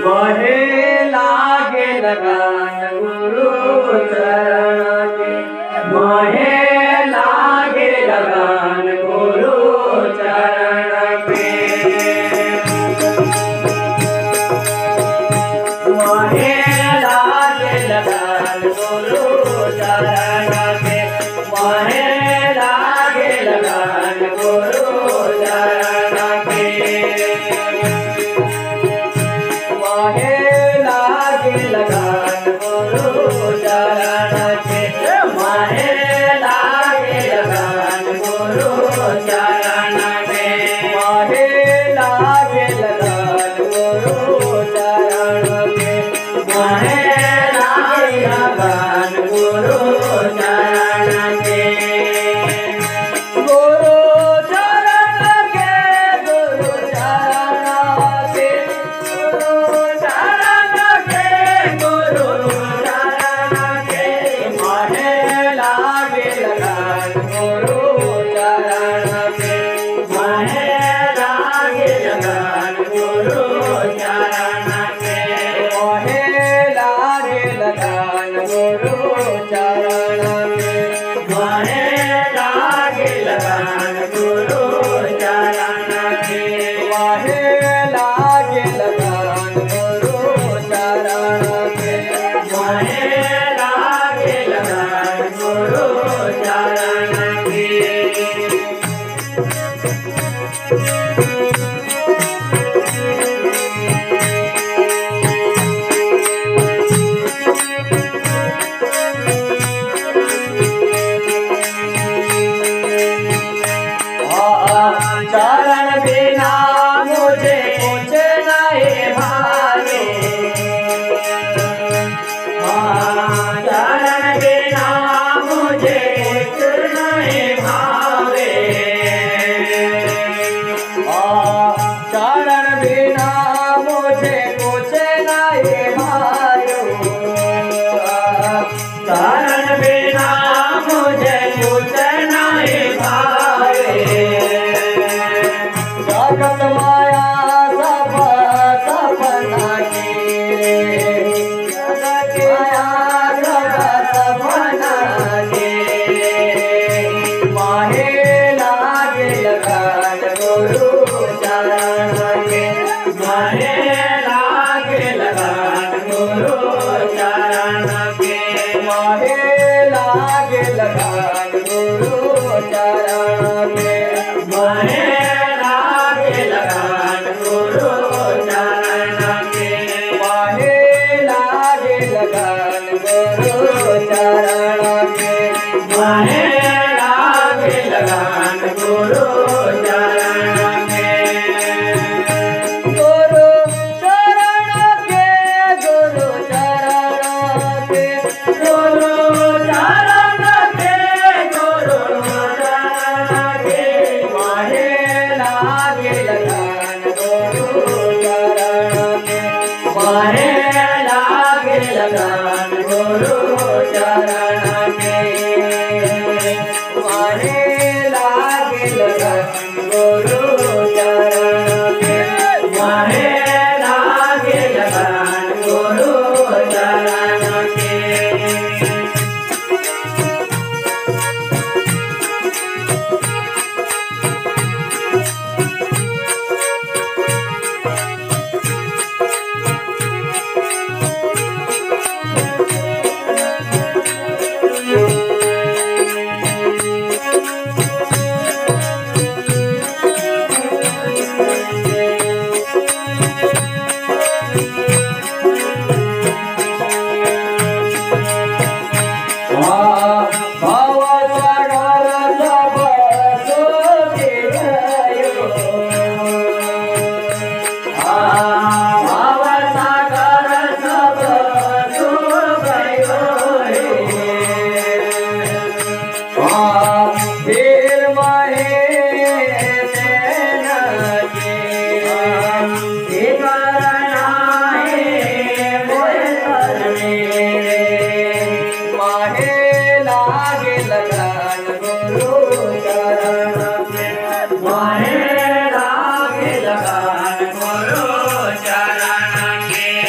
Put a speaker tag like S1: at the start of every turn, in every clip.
S1: मोहे लागे लगान गुरु चरण के मोहे लागे लगान गुरु चरण के मोहे लागे लगान गुरु चरण के मोहे लागे लगान गुरु चरण के मोहे लागे लगान गुरु चरण के मोहे लागे लगान गुरु चरण के मोहे लागे लगान गुरु चरण के मोहे लागे लगान गुरु चरण के गुरु चरण के गुरु चरण के गुरु चरण के मोहे लागे लगान गुरु चरण के मोहे लागे लगान गुरु चरण के मोहे लागे लगान गुरु चरण के मोहे लागे लगान गुरु चरण के मोहे लागे लगान गुरु चरण के मोहे लागे लगान गुरु चरण के चरण बिना मुझे कुछ नहीं भावे चरण बिना मुझे कुछ नहीं भावे चरण बिना मुझे कुछ नहीं भावे चरण बिना मुझे कुछ नहीं भावे जगत माया सब सपना के जगत माया सब सपना के मोहे लागे लगान गुरु चरण के मोहे लागे लगान गुरु चरण के मोहे लागे लगान गुरु चरण के मोहे लागे लगान गुरु चरण के मोहे लागे लगान गुरु चरण के मोहे लागे लगान गुरु चरण के गुरु चरण के गुरु चरण के गुरु चरण के गुरु चरण के मोहे लागे लगान गुरु चरण के मोहे लागे लगान गुरु चरण के मोहे लागे लगान गुरु चरण के मोहे लागे लगान गुरु चरण के
S2: माहे लागे लगान गुरु चरण के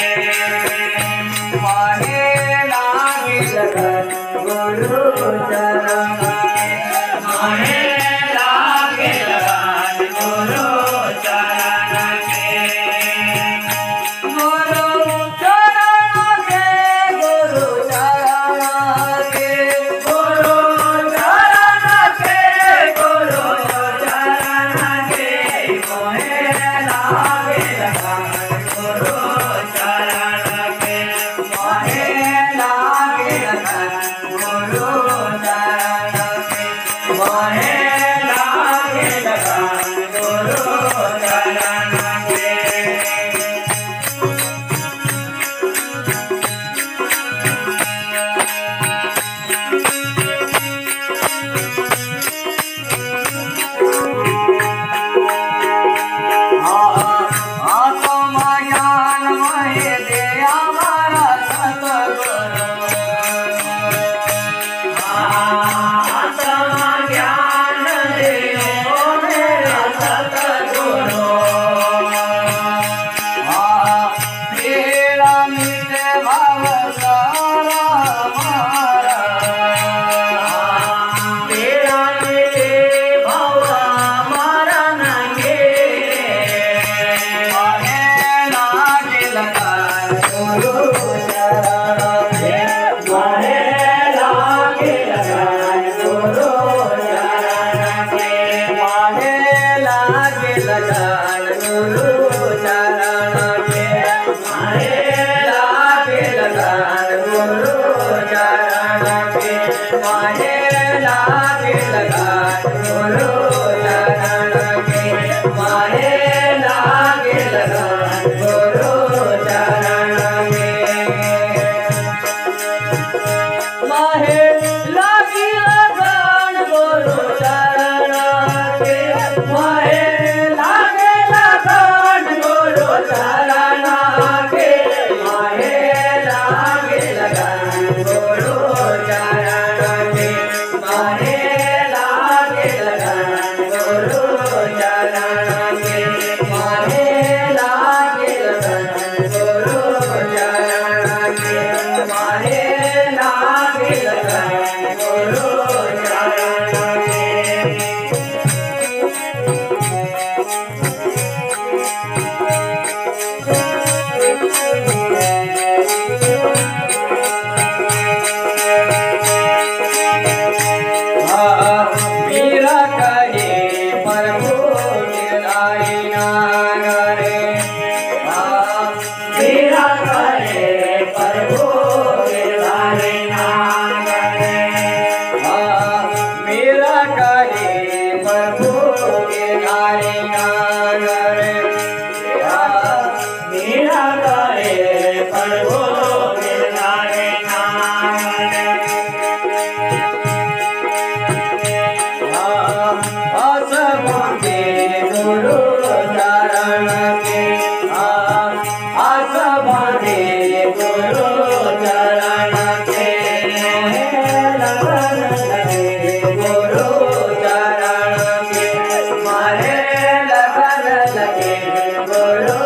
S1: लागे लगन गुरु चरण के मोहे लागे लगन गुरु चरण के मोहे लागे लगन गुरु चरण के
S2: Guru